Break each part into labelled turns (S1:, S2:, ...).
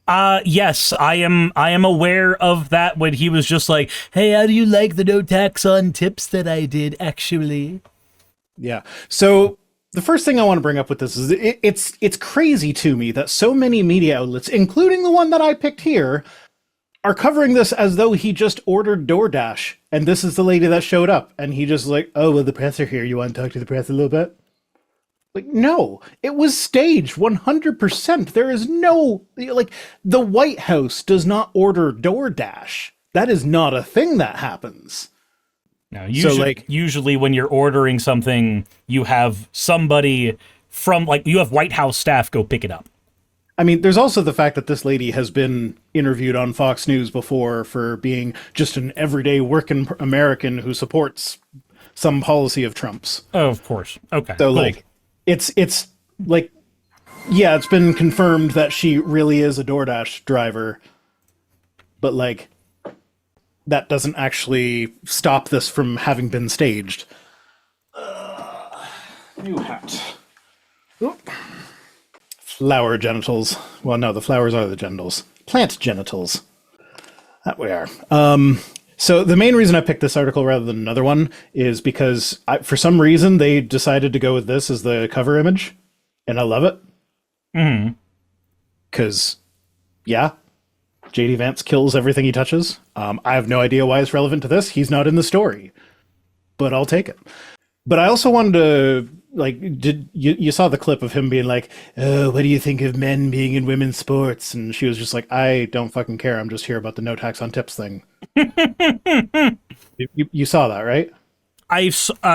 S1: Yes, I am aware of that when he was just like, "Hey, how do you like the no tax on tips that I did actually?"
S2: Yeah. So the first thing I want to bring up with this is it's crazy to me that so many media outlets, including the one that I picked here, are covering this as though he just ordered DoorDash and this is the lady that showed up and he just like, oh well, the press are here. You want to talk to the press a little bit? Like, no, it was staged 100%. There is no, like, the White House does not order DoorDash. That is not a thing that happens.
S1: Now,
S2: So,
S1: usually,
S2: like,
S1: usually when you're ordering something, you have somebody from, like, you have White House staff go pick it up.
S2: I mean, there's also the fact that this lady has been interviewed on Fox News before for being just an everyday working American who supports some policy of Trump's.
S1: Oh, of course. Okay,
S2: So,
S1: cool.
S2: like, it's like, yeah, it's been confirmed that she really is a DoorDash driver, but like, that doesn't actually stop this from having been staged. New hat. Oop. Flower genitals. Well, no, the flowers are the genitals. Plant genitals. That we are. So the main reason I picked this article rather than another one is because for some reason they decided to go with this as the cover image, and I love it.
S1: Mm-hmm.
S2: Because, yeah, JD Vance kills everything he touches. I have no idea why it's relevant to this. He's not in the story, but I'll take it. But I also wanted to, like, did you saw the clip of him being like, oh, what do you think of men being in women's sports? And she was just like, I don't fucking care. I'm just here about the no tax on tips thing. You saw that, right?
S1: I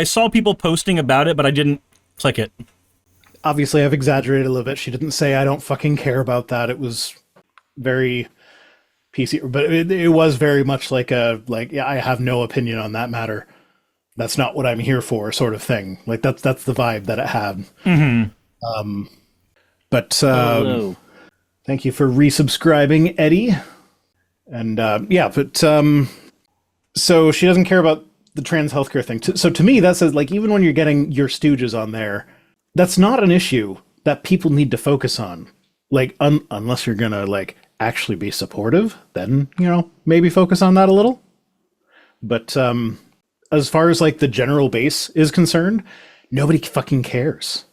S1: saw people posting about it, but I didn't click it.
S2: Obviously, I've exaggerated a little bit. She didn't say, I don't fucking care about that. It was very PC, but it was very much like yeah, I have no opinion on that matter. That's not what I'm here for, sort of thing. Like that's the vibe that it had.
S1: Mm-hmm.
S2: But
S3: Hello.
S2: thank you for resubscribing, Eddie. And yeah, but so she doesn't care about the trans healthcare thing. So to me, that says like even when you're getting your stooges on there, that's not an issue that people need to focus on. Like unless you're gonna like actually be supportive, then maybe focus on that a little. But as far as like the general base is concerned, nobody fucking cares.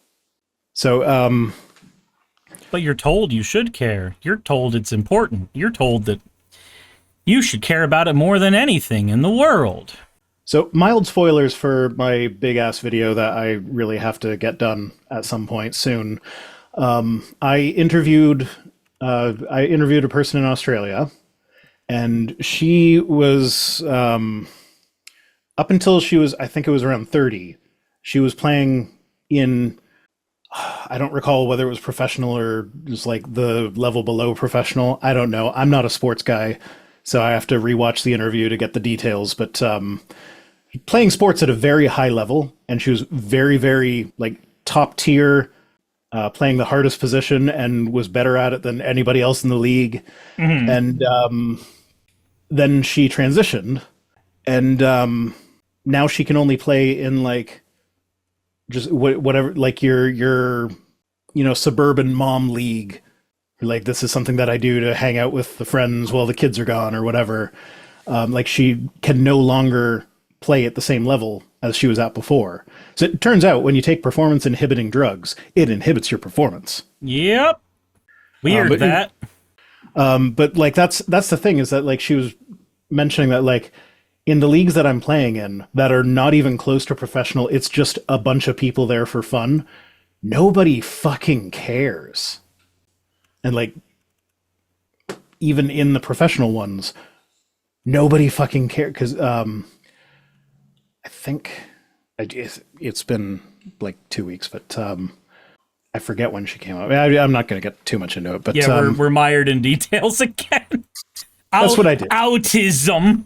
S2: So
S1: But you're told you should care. You're told it's important. You're told that you should care about it more than anything in the world.
S2: So mild spoilers for my big ass video that I really have to get done at some point soon. I interviewed a person in Australia, and she was up until she was, I think it was around 30. She was playing in, I don't recall whether it was professional or just like the level below professional. I don't know. I'm not a sports guy, so I have to rewatch the interview to get the details. But playing sports at a very high level, and she was very, very like top tier, playing the hardest position, and was better at it than anybody else in the league.
S1: Mm-hmm.
S2: And then she transitioned, and now she can only play in like just whatever, like your suburban mom league. Like, this is something that I do to hang out with the friends while the kids are gone or whatever. Like, she can no longer play at the same level as she was at before. So it turns out when you take performance inhibiting drugs, it inhibits your performance.
S1: Yep. Weird that.
S2: But like that's the thing, is that like she was mentioning that like in the leagues that I'm playing in that are not even close to professional, it's just a bunch of people there for fun. Nobody fucking cares. And like even in the professional ones, nobody fucking cares, because I think it's been like 2 weeks, but I forget when she came out. I'm not going to get too much into it, but
S1: yeah, we're mired in details again.
S2: That's what I do.
S1: Autism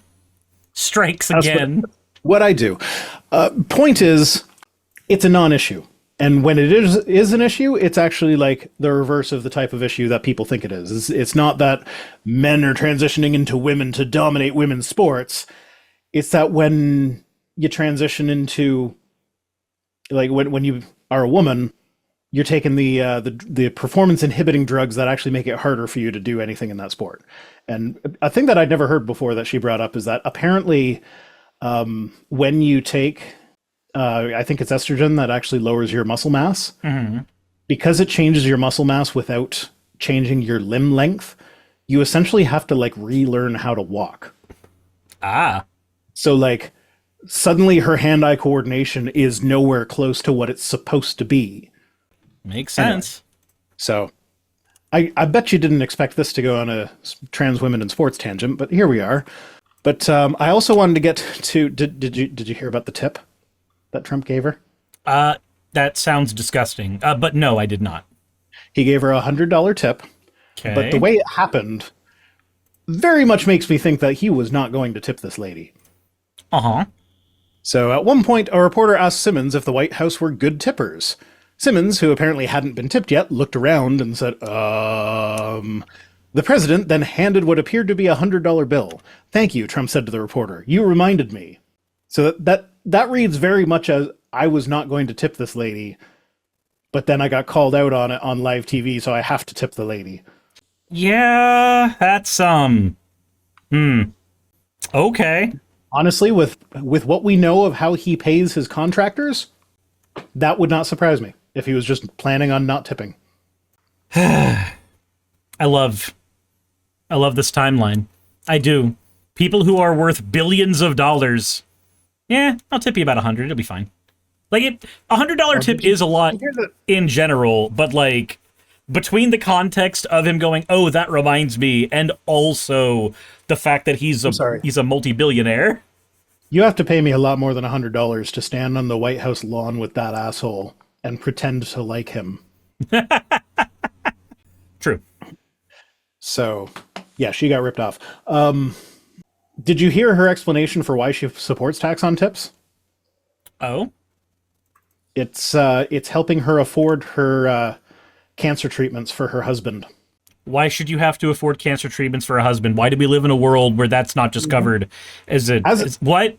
S1: strikes again.
S2: What I do. Point is, it's a non-issue. And when it is an issue, it's actually like the reverse of the type of issue that people think it is. It's not that men are transitioning into women to dominate women's sports. It's that when you transition into, like, when you are a woman, you're taking the performance inhibiting drugs that actually make it harder for you to do anything in that sport. And a thing that I'd never heard before that she brought up is that apparently when you take, I think it's estrogen that actually lowers your muscle mass, because it changes your muscle mass without changing your limb length, you essentially have to like relearn how to walk. So like suddenly her hand-eye coordination is nowhere close to what it's supposed to be.
S1: Makes sense.
S2: Anyway, so I bet you didn't expect this to go on a trans women in sports tangent, but here we are. But I also wanted to get to, did you hear about the tip that Trump gave her?
S1: That sounds disgusting. But no, I did not. He
S2: gave her $100 tip. Okay. But the way it happened very much makes me think that he was not going to tip this lady. So at one point, a reporter asked Simmons if the White House were good tippers. Simmons, who apparently hadn't been tipped yet, looked around and said, The president then handed what appeared to be a $100 bill. Thank you, Trump said to the reporter. You reminded me. So that reads very much as I was not going to tip this lady, but then I got called out on it on live TV, so I have to tip the lady.
S1: Yeah, that's okay.
S2: Honestly, with what we know of how he pays his contractors, that would not surprise me if he was just planning on not tipping.
S1: I love this timeline. I do. People who are worth billions of dollars. Yeah, I'll tip you about 100. It'll be fine. Like, $100 tip is a lot in general, but like between the context of him going, oh, that reminds me, and also the fact that he's a multi-billionaire.
S2: You have to pay me a lot more than $100 to stand on the White House lawn with that asshole and pretend to like him.
S1: True.
S2: So, yeah, she got ripped off. Did you hear her explanation for why she supports tax on tips?
S1: Oh?
S2: It's helping her afford her cancer treatments for her husband.
S1: Why should you have to afford cancer treatments for a husband? Why do we live in a world where that's not just covered what?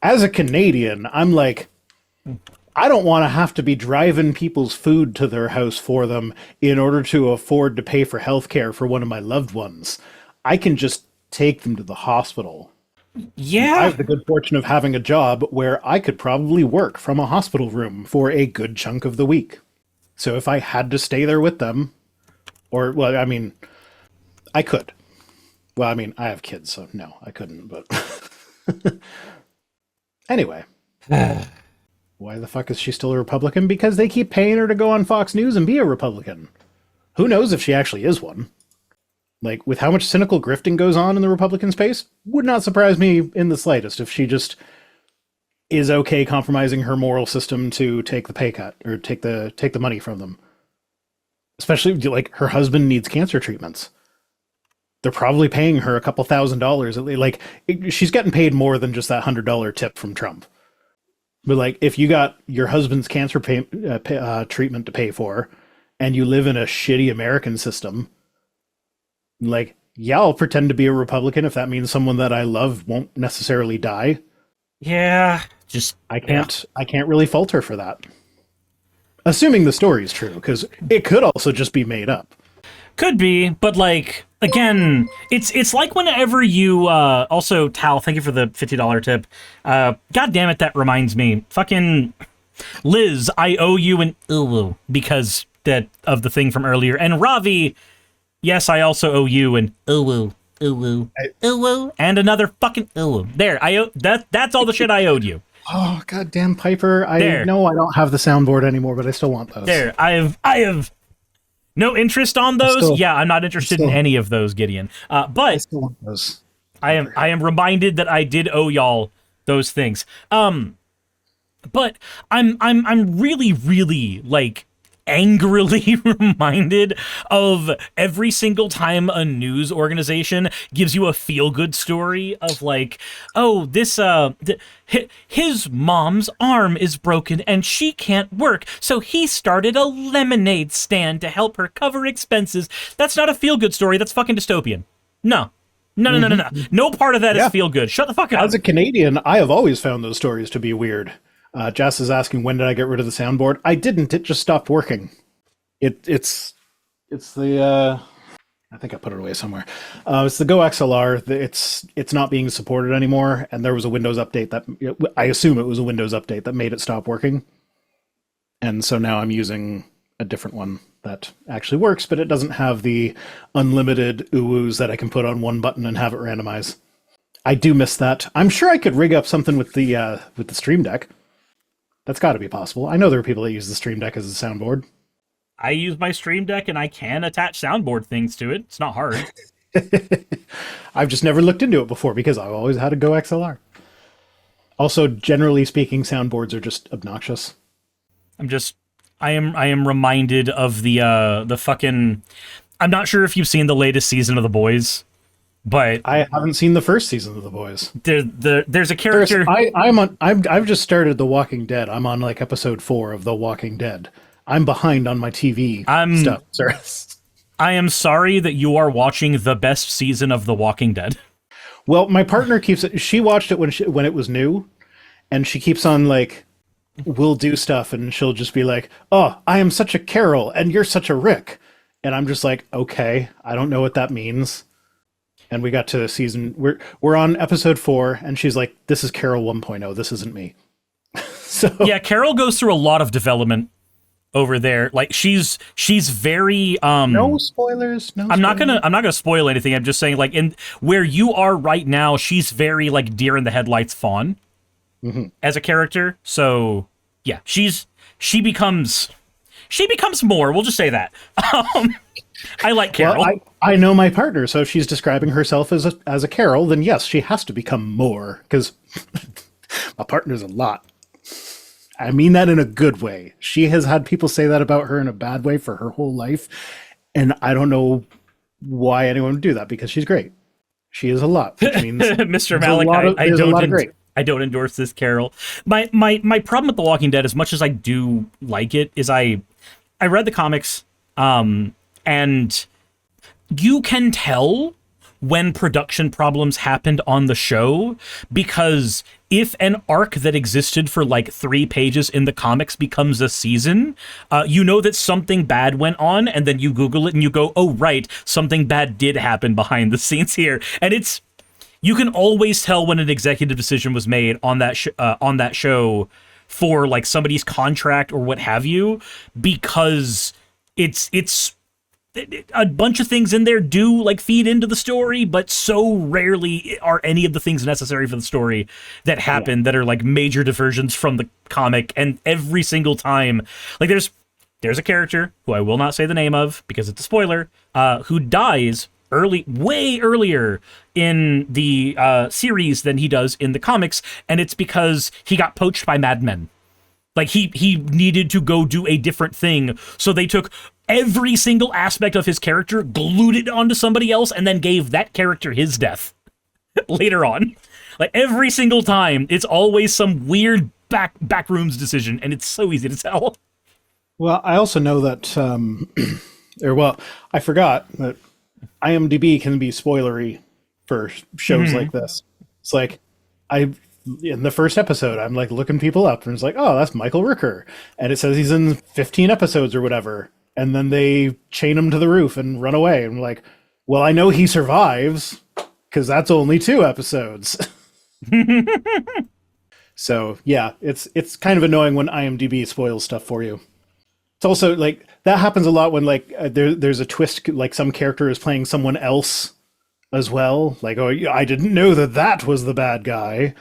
S2: As a Canadian, I'm like, I don't want to have to be driving people's food to their house for them in order to afford to pay for healthcare for one of my loved ones. I can just take them to the hospital.
S1: Yeah.
S2: I have the good fortune of having a job where I could probably work from a hospital room for a good chunk of the week. So if I had to stay there with them, or, well, I mean, I could. Well, I mean, I have kids, so no, I couldn't, but... Anyway. Why the fuck is she still a Republican? Because they keep paying her to go on Fox News and be a Republican. Who knows if she actually is one? Like, with how much cynical grifting goes on in the Republican space, would not surprise me in the slightest if she just is okay compromising her moral system to take the pay cut or take the money from them. Especially, like, her husband needs cancer treatments. They're probably paying her a couple $1,000s. Like, she's getting paid more than just that $100 tip from Trump. But, like, if you got your husband's cancer treatment to pay for, and you live in a shitty American system, like, yeah, I'll pretend to be a Republican if that means someone that I love won't necessarily die.
S1: Yeah,
S2: I can't really fault her for that. Assuming the story's true, because it could also just be made up.
S1: Could be, but like, again, it's like whenever you, also, Tal, thank you for the $50 tip. God damn it, that reminds me. Fucking Liz, I owe you an uwu because of the thing from earlier. And Ravi, yes, I also owe you an uwu. Uwu, and another fucking uwu. There, that's all the shit I owed you.
S2: Oh, goddamn Piper! I know I don't have the soundboard anymore, but I still want those.
S1: There, I have no interest on those. I'm not interested in any of those, Gideon. But I
S2: still want those.
S1: I am reminded that I did owe y'all those things. But I'm really, really like angrily reminded of every single time a news organization gives you a feel-good story of like, oh, this his mom's arm is broken and she can't work, so he started a lemonade stand to help her cover expenses. That's not a feel-good story. That's fucking dystopian. No. No part of that is feel-good. Shut the fuck up.
S2: As a Canadian, I have always found those stories to be weird. Jess is asking, when did I get rid of the soundboard? I didn't. It just stopped working. It's the I think I put it away somewhere. It's the Go XLR. It's not being supported anymore, and there was a Windows update that I assume it was a Windows update that made it stop working. And so now I'm using a different one that actually works, but it doesn't have the unlimited oohs that I can put on one button and have it randomize. I do miss that. I'm sure I could rig up something with the Stream Deck. That's got to be possible. I know there are people that use the Stream Deck as a soundboard.
S1: I use my Stream Deck, and I can attach soundboard things to it. It's not hard.
S2: I've just never looked into it before because I've always had a Go XLR. Also, generally speaking, soundboards are just obnoxious.
S1: I am reminded of the fucking. I'm not sure if you've seen the latest season of The Boys, but
S2: I haven't seen the first season of The Boys.
S1: There's a character.
S2: I've just started The Walking Dead. I'm on like episode 4 of The Walking Dead. I'm behind on my TV stuff. Sorry.
S1: I am sorry that you are watching the best season of The Walking Dead.
S2: Well, my partner she watched it when it was new, and she keeps on like, we'll do stuff, and she'll just be like, "Oh, I am such a Carol, and you're such a Rick," and I'm just like, "Okay, I don't know what that means." And we got to we're on episode 4, and she's like, "This is Carol 1.0. This isn't me." So
S1: yeah, Carol goes through a lot of development over there. Like she's very
S2: no spoilers.
S1: I'm not gonna spoil anything. I'm just saying, like, in where you are right now, she's very like deer in the headlights fawn as a character. So yeah, she becomes more. We'll just say that. I like Carol.
S2: Well, I know my partner, so if she's describing herself as a Carol, then yes, she has to become more, because my partner's a lot. I mean that in a good way. She has had people say that about her in a bad way for her whole life, and I don't know why anyone would do that, because she's great. She is a lot, which means
S1: Mr. Malik, I don't endorse this, Carol. My problem with The Walking Dead, as much as I do like it, is I read the comics, and you can tell when production problems happened on the show, because if an arc that existed for like 3 pages in the comics becomes a season, you know that something bad went on, and then you Google it and you go, oh, right, something bad did happen behind the scenes here. And you can always tell when an executive decision was made on that show for like somebody's contract or what have you, because it's a bunch of things in there do like feed into the story, but so rarely are any of the things necessary for the story that happen that are like major diversions from the comic. And every single time, like there's a character who I will not say the name of because it's a spoiler, who dies way earlier in the series than he does in the comics, and it's because he got poached by Mad Men. Like he needed to go do a different thing, so they took every single aspect of his character, glued it onto somebody else, and then gave that character his death later on. Like every single time, it's always some weird backrooms decision, and it's so easy to tell.
S2: Well, I also know that, I forgot that IMDb can be spoilery for shows like this. It's like, in the first episode, I'm like looking people up, and it's like, oh, that's Michael Rooker, and it says he's in 15 episodes or whatever, and then they chain him to the roof and run away, and I'm like, well, I know he survives because that's only 2 episodes. So yeah, it's kind of annoying when IMDb spoils stuff for you. It's also like that happens a lot when like there's a twist, like some character is playing someone else as well, like, oh, I didn't know that was the bad guy.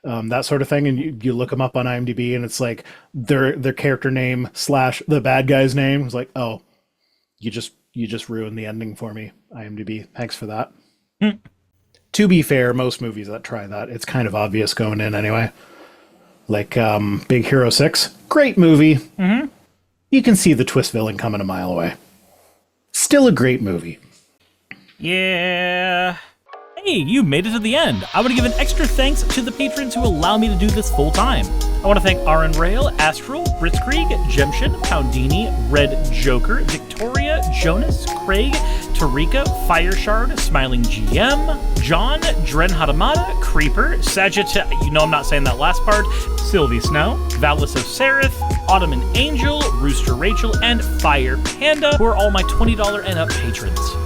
S2: That sort of thing, and you look them up on IMDb, and it's like their character name / the bad guy's name. It's like, oh, you just ruined the ending for me, IMDb. Thanks for that. To be fair, most movies that try that, it's kind of obvious going in anyway. Like Big Hero 6, great movie. You can see the twist villain coming a mile away. Still a great movie.
S1: Yeah. Hey, you made it to the end. I want to give an extra thanks to the patrons who allow me to do this full time. I want to thank Aaron Rail, Astral, Britzkrieg, Jemshin, Poundini, Red Joker, Victoria, Jonas, Craig, Tarika, Fireshard, Smiling GM, John, Dren Hadamada, Creeper, Sagitta, you know I'm not saying that last part, Sylvie Snow, Valis of Seraph, Ottoman Angel, Rooster Rachel, and Fire Panda, who are all my $20 and up patrons.